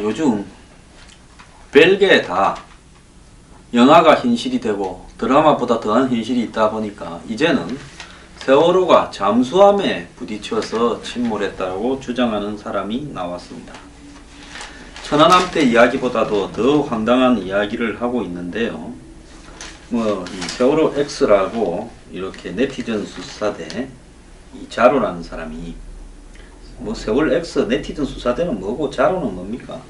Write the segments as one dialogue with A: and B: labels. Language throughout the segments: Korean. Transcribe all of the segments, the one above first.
A: 요즘 별게 다 영화가 현실이 되고 드라마보다 더한 현실이 있다 보니까 이제는 세월호가 잠수함에 부딪혀서 침몰했다고 주장하는 사람이 나왔습니다. 천안함대 이야기보다도 더 황당한 이야기를 하고 있는데요. 이 세월호 X라고 이렇게 네티즌 수사대 이 자로라는 사람이 세월 X 네티즌 수사대는 뭐고 자로는 뭡니까?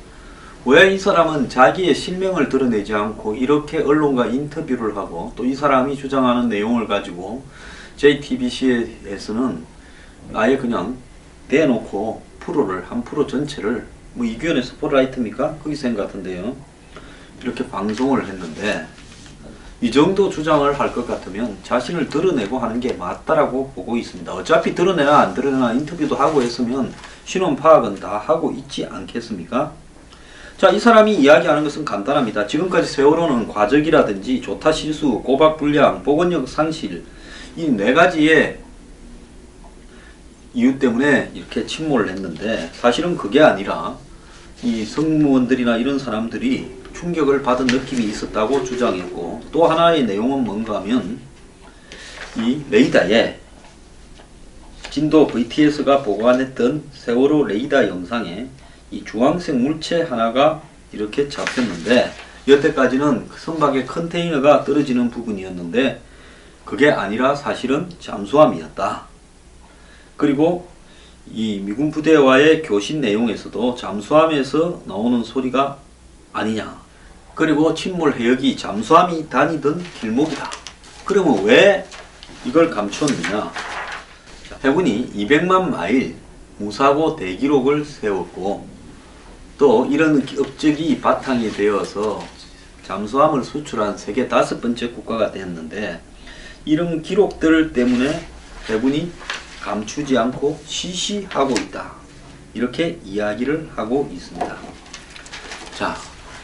A: 왜 이 사람은 자기의 실명을 드러내지 않고 이렇게 언론과 인터뷰를 하고 또 이 사람이 주장하는 내용을 가지고 JTBC에서는 아예 그냥 대놓고 한 프로 전체를 이규현의 스포트라이트입니까? 거기서 한것 같은데요. 이렇게 방송을 했는데 이 정도 주장을 할 것 같으면 자신을 드러내고 하는 게 맞다라고 보고 있습니다. 어차피 드러내나 안 드러내나 인터뷰도 하고 했으면 신원 파악은 다 하고 있지 않겠습니까? 자, 이 사람이 이야기하는 것은 간단합니다. 지금까지 세월호는 과적이라든지 조타 실수, 고박 불량, 보건력 상실 이 네 가지의 이유 때문에 이렇게 침몰을 했는데 사실은 그게 아니라 이 승무원들이나 이런 사람들이 충격을 받은 느낌이 있었다고 주장했고, 또 하나의 내용은 뭔가 하면 이 레이더에 진도 VTS가 보관했던 세월호 레이더 영상에 이 주황색 물체 하나가 이렇게 잡혔는데 여태까지는 선박에 컨테이너가 떨어지는 부분이었는데 그게 아니라 사실은 잠수함이었다. 그리고 이 미군 부대와의 교신 내용에서도 잠수함에서 나오는 소리가 아니냐. 그리고 침몰 해역이 잠수함이 다니던 길목이다. 그러면 왜 이걸 감췄느냐. 해군이 200만 마일 무사고 대기록을 세웠고 또 이런 업적이 바탕이 되어서 잠수함을 수출한 세계 5번째 국가가 됐는데 이런 기록들 때문에 해군이 감추지 않고 시시하고 있다. 이렇게 이야기를 하고 있습니다. 자,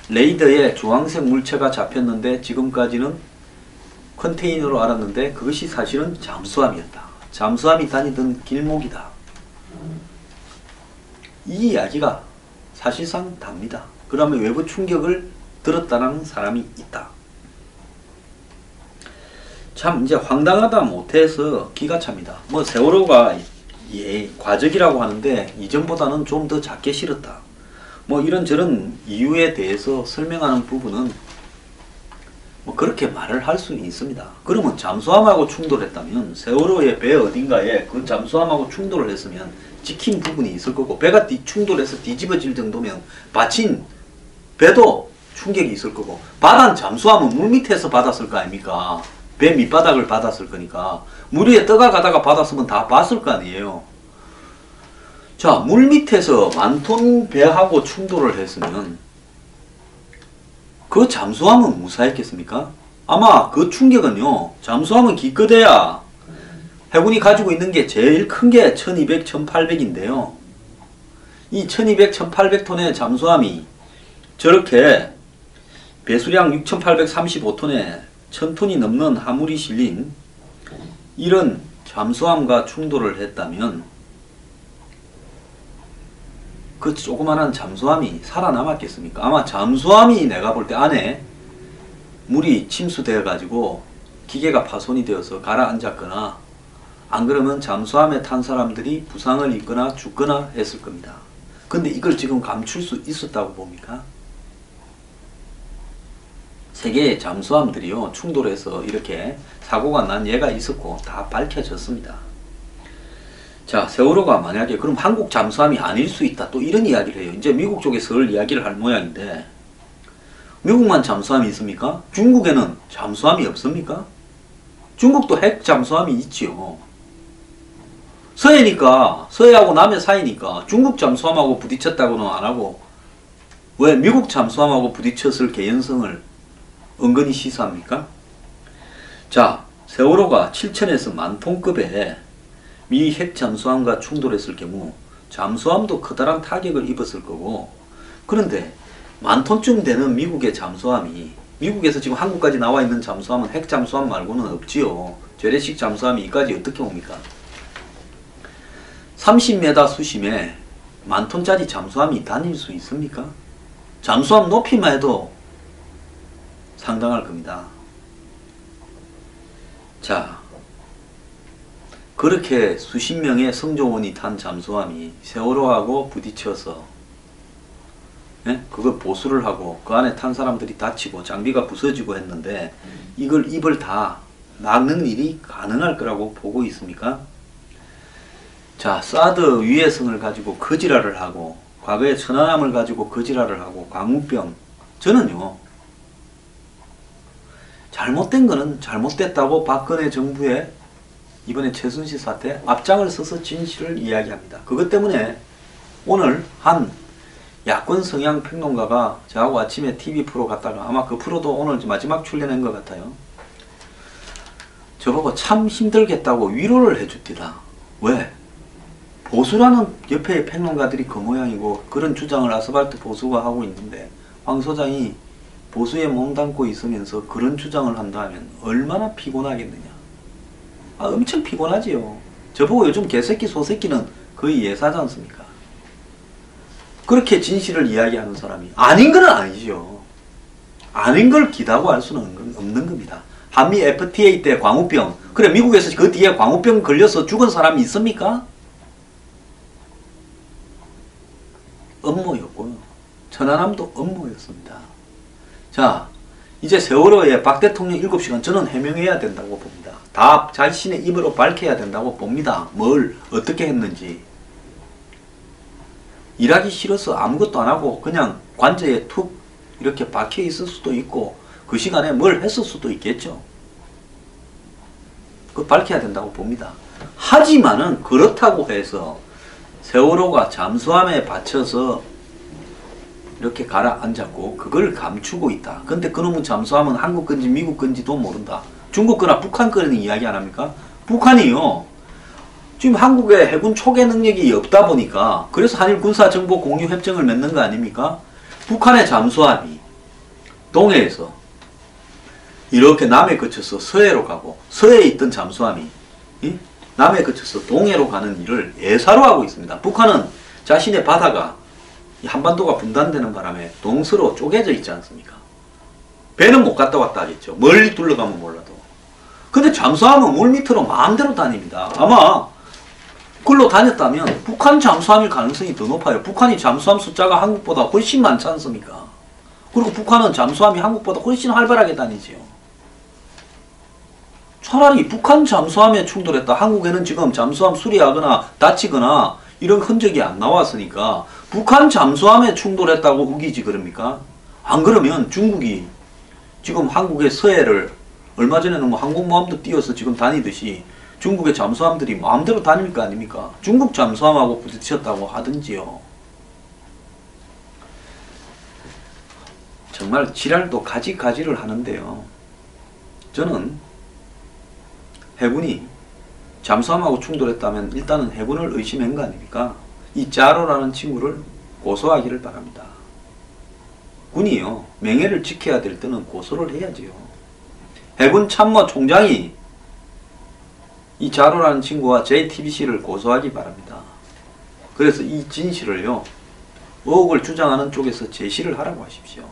A: 레이더에 주황색 물체가 잡혔는데 지금까지는 컨테이너로 알았는데 그것이 사실은 잠수함이었다. 잠수함이 다니던 길목이다. 이 이야기가 사실상 답니다. 그러면 외부 충격을 들었다는 사람이 있다. 참 이제 황당하다 못해서 기가 찹니다. 세월호가 과적이라고 하는데 이전보다는 좀 더 작게 실었다. 이런저런 이유에 대해서 설명하는 부분은 그렇게 말을 할 수는 있습니다. 그러면 잠수함하고 충돌했다면 세월호의 배 어딘가에 그 잠수함하고 충돌을 했으면 찍힌 부분이 있을 거고 배가 충돌해서 뒤집어질 정도면 받친 배도 충격이 있을 거고 받은 잠수함은 물 밑에서 받았을 거 아닙니까? 배 밑바닥을 받았을 거니까 물 위에 떠가다가 받았으면 다 봤을 거 아니에요. 자, 물 밑에서 만톤 배하고 충돌을 했으면 그 잠수함은 무사했겠습니까? 아마 그 충격은요, 잠수함은 기껏해야 해군이 가지고 있는 게 제일 큰 게 1200, 1800인데요. 이 1200, 1800톤의 잠수함이 저렇게 배수량 6835톤에 1000톤이 넘는 화물이 실린 이런 잠수함과 충돌을 했다면 그 조그만한 잠수함이 살아남았겠습니까? 아마 잠수함이 내가 볼 때 안에 물이 침수되어 가지고 기계가 파손이 되어서 가라앉았거나 안 그러면 잠수함에 탄 사람들이 부상을 입거나 죽거나 했을 겁니다. 근데 이걸 지금 감출 수 있었다고 봅니까? 세계의 잠수함들이요 충돌해서 이렇게 사고가 난 예가 있었고 다 밝혀졌습니다. 자, 세월호가 만약에 그럼 한국 잠수함이 아닐 수 있다 또 이런 이야기를 해요. 이제 미국 쪽에서 이야기를 할 모양인데 미국만 잠수함이 있습니까? 중국에는 잠수함이 없습니까? 중국도 핵 잠수함이 있지요. 서해니까 서해하고 남해 사이니까 중국 잠수함하고 부딪혔다고는 안 하고 왜 미국 잠수함하고 부딪혔을 개연성을 은근히 시사합니까? 자, 세월호가 7천에서 만톤급의 미 핵 잠수함과 충돌했을 경우 잠수함도 커다란 타격을 입었을 거고 그런데 만톤쯤 되는 미국의 잠수함이 미국에서 지금 한국까지 나와 있는 잠수함은 핵 잠수함 말고는 없지요. 재래식 잠수함이 이까지 어떻게 옵니까? 30m 수심에 만톤짜리 잠수함이 다닐 수 있습니까? 잠수함 높이만 해도 상당할 겁니다. 자, 그렇게 수십 명의 승조원이 탄 잠수함이 세월호하고 부딪혀서 그걸 보수를 하고 그 안에 탄 사람들이 다치고 장비가 부서지고 했는데 이걸 입을 다 막는 일이 가능할 거라고 보고 있습니까? 자, 사드 위해성을 가지고 거지랄을 하고 과거에 천안함을 가지고 거지랄을 하고 광우병, 저는요 잘못된 거는 잘못됐다고 박근혜 정부의 이번에 최순실 사태 앞장을 서서 진실을 이야기합니다. 그것 때문에 오늘 한 야권 성향 평론가가 저하고 아침에 TV 프로 갔다가 아마 그 프로도 오늘 마지막 출연한 것 같아요. 저보고 참 힘들겠다고 위로를 해줍니다. 왜? 보수라는 옆에 평론가들이 그 모양이고 그런 주장을 아스팔트 보수가 하고 있는데 황 소장이 보수에 몸담고 있으면서 그런 주장을 한다면 얼마나 피곤하겠느냐. 엄청 피곤하지요. 저보고 요즘 개새끼 소새끼는 거의 예사지 않습니까? 그렇게 진실을 이야기하는 사람이 아닌 건 아니죠. 아닌 걸 기다고 할 수는 없는 겁니다. 한미 FTA 때 광우병, 그래 미국에서 그 뒤에 광우병 걸려서 죽은 사람이 있습니까? 음모였고요. 천안함도 음모였습니다. 자, 이제 세월호에 박 대통령 7시간 저는 해명해야 된다고 봅니다. 다 자신의 입으로 밝혀야 된다고 봅니다. 뭘 어떻게 했는지. 일하기 싫어서 아무것도 안 하고 그냥 관저에 툭 이렇게 박혀 있을 수도 있고 그 시간에 뭘 했을 수도 있겠죠. 그거 밝혀야 된다고 봅니다. 하지만은 그렇다고 해서 세월호가 잠수함에 받쳐서 이렇게 가라앉았고 그걸 감추고 있다. 근데 그놈의 잠수함은 한국 건지 미국 건지도 모른다. 중국 거나 북한 거는 이야기 안 합니까? 북한이요. 지금 한국에 해군 초계 능력이 없다 보니까 그래서 한일 군사정보 공유 협정을 맺는 거 아닙니까? 북한의 잠수함이 동해에서 이렇게 남해 거쳐서 서해로 가고 서해에 있던 잠수함이 남해 거쳐서 동해로 가는 일을 예사로 하고 있습니다. 북한은 자신의 바다가 한반도가 분단되는 바람에 동서로 쪼개져 있지 않습니까? 배는 못 갔다 왔다 하겠죠. 멀리 둘러가면 몰라도. 근데 잠수함은 물 밑으로 마음대로 다닙니다. 아마 그걸로 다녔다면 북한 잠수함일 가능성이 더 높아요. 북한이 잠수함 숫자가 한국보다 훨씬 많지 않습니까? 그리고 북한은 잠수함이 한국보다 훨씬 활발하게 다니지요. 차라리 북한 잠수함에 충돌했다. 한국에는 지금 잠수함 수리하거나 다치거나 이런 흔적이 안 나왔으니까 북한 잠수함에 충돌했다고 우기지 그럽니까? 안 그러면 중국이 지금 한국의 서해를 얼마 전에는 뭐 항공모함도 띄워서 지금 다니듯이 중국의 잠수함들이 마음대로 다닐 거 아닙니까? 중국 잠수함하고 부딪혔다고 하든지요. 정말 지랄도 가지가지를 하는데요. 저는 해군이 잠수함하고 충돌했다면 일단은 해군을 의심한 거 아닙니까? 이 짜로라는 친구를 고소하기를 바랍니다. 군이요, 명예를 지켜야 될 때는 고소를 해야지요. 해군 참모 총장이 이 자로라는 친구와 JTBC를 고소하기 바랍니다. 그래서 이 진실을요, 의혹을 주장하는 쪽에서 제시를 하라고 하십시오.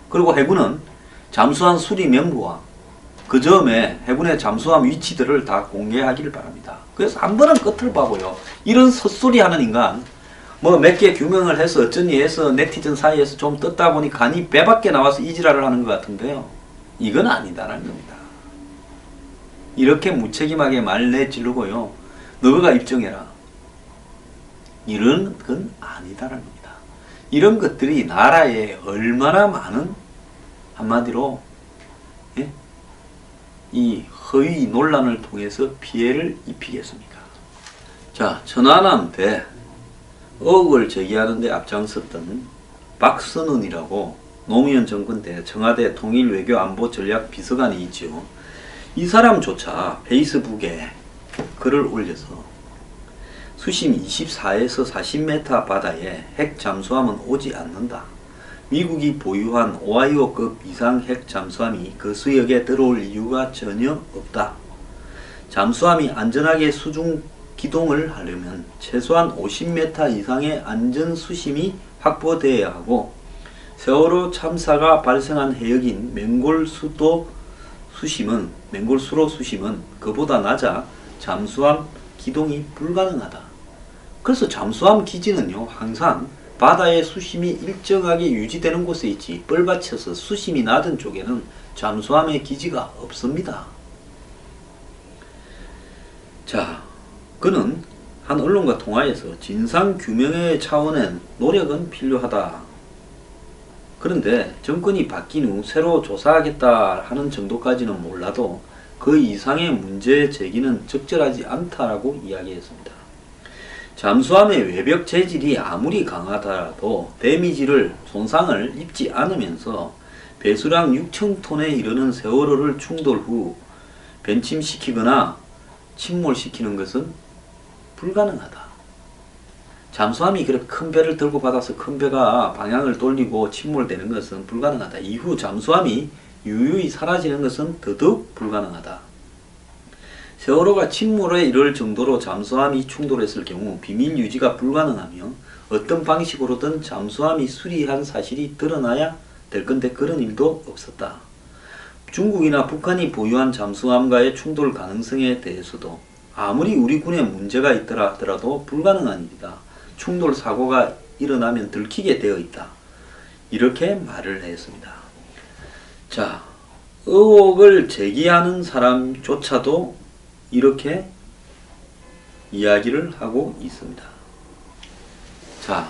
A: 그리고 해군은 잠수함 수리 명부와 그 점에 해군의 잠수함 위치들을 다 공개하기를 바랍니다. 그래서 한 번은 끝을 봐고요. 이런 헛소리 하는 인간, 뭐 몇 개 규명을 해서 어쩌니 해서 네티즌 사이에서 좀 떴다 보니 간이 배 밖에 나와서 이지랄을 하는 것 같은데요. 이건 아니다라는 겁니다. 이렇게 무책임하게 말 내지르고요, 너가 입증해라, 이런 건 아니다라는 겁니다. 이런 것들이 나라에 얼마나 많은, 한마디로 이 허위 논란을 통해서 피해를 입히겠습니까? 자, 천안함 대 의혹을 제기하는 데 앞장섰던 박선은이라고 노무현 정권 때 청와대 통일외교안보전략 비서관이 있죠. 이 사람조차 페이스북에 글을 올려서 수심 24에서 40m 바다에 핵 잠수함은 오지 않는다. 미국이 보유한 오하이오급 이상 핵 잠수함이 그 수역에 들어올 이유가 전혀 없다. 잠수함이 안전하게 수중 기동을 하려면 최소한 50m 이상의 안전 수심이 확보되어야 하고 세월호 참사가 발생한 해역인 맹골수로 수심은 그보다 낮아 잠수함 기동이 불가능하다. 그래서 잠수함 기지는요 항상 바다의 수심이 일정하게 유지되는 곳에 있지 뻘받쳐서 수심이 낮은 쪽에는 잠수함의 기지가 없습니다. 자, 그는 한 언론과 통화에서 진상규명의 차원엔 노력은 필요하다. 그런데 정권이 바뀐 후 새로 조사하겠다 하는 정도까지는 몰라도 그 이상의 문제 제기는 적절하지 않다라고 이야기했습니다. 잠수함의 외벽 재질이 아무리 강하더라도 데미지를 손상을 입지 않으면서 배수량 6,000톤에 이르는 세월호를 충돌 후 변침시키거나 침몰시키는 것은 불가능하다. 잠수함이 그렇게 큰 배를 들고 받아서 큰 배가 방향을 돌리고 침몰되는 것은 불가능하다. 이후 잠수함이 유유히 사라지는 것은 더더욱 불가능하다. 세월호가 침몰에 이를 정도로 잠수함이 충돌했을 경우 비밀 유지가 불가능하며 어떤 방식으로든 잠수함이 수리한 사실이 드러나야 될 건데 그런 일도 없었다. 중국이나 북한이 보유한 잠수함과의 충돌 가능성에 대해서도 아무리 우리 군에 문제가 있더라 하더라도 불가능한 일이다. 충돌 사고가 일어나면 들키게 되어 있다. 이렇게 말을 했습니다. 자, 의혹을 제기하는 사람조차도 이렇게 이야기를 하고 있습니다. 자,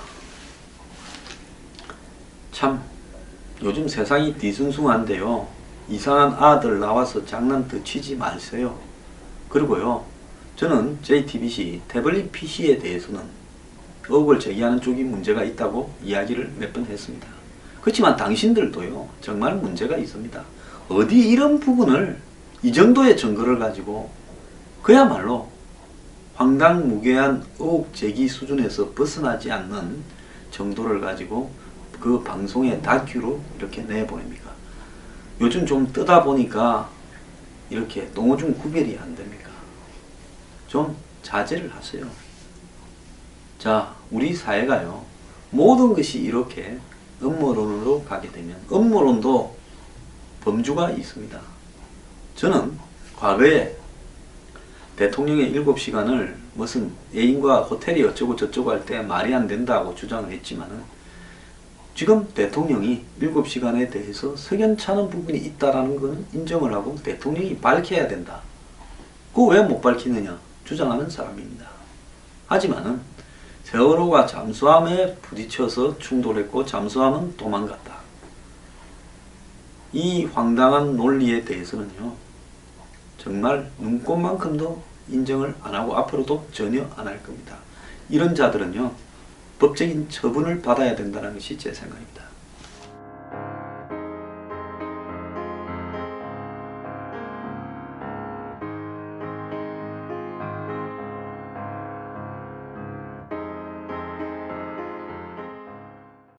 A: 참 요즘 세상이 뒤숭숭한데요. 이상한 아들 나와서 장난 더 치지 마세요. 그리고요, 저는 JTBC 태블릿 PC에 대해서는 의혹을 제기하는 쪽이 문제가 있다고 이야기를 몇 번 했습니다. 그렇지만 당신들도요 정말 문제가 있습니다. 어디 이런 부분을 이 정도의 증거를 가지고 그야말로 황당무계한 의혹 제기 수준에서 벗어나지 않는 정도를 가지고 그 방송에 다큐로 이렇게 내보냅니까? 요즘 좀 뜨다 보니까 이렇게 똥오줌 구별이 안 됩니까? 좀 자제를 하세요. 자, 우리 사회가요 모든 것이 이렇게 음모론으로 가게 되면 음모론도 범주가 있습니다. 저는 과거에 대통령의 7시간을 무슨 애인과 호텔이 어쩌고 저쩌고 할 때 말이 안 된다고 주장을 했지만은 지금 대통령이 7시간에 대해서 석연찮은 부분이 있다라는 것은 인정을 하고 대통령이 밝혀야 된다. 그거 왜 못 밝히느냐 주장하는 사람입니다. 하지만은 세월호가 잠수함에 부딪혀서 충돌했고 잠수함은 도망갔다. 이 황당한 논리에 대해서는요 정말 눈꼽만큼도 인정을 안 하고 앞으로도 전혀 안 할 겁니다. 이런 자들은요 법적인 처분을 받아야 된다는 것이 제 생각입니다.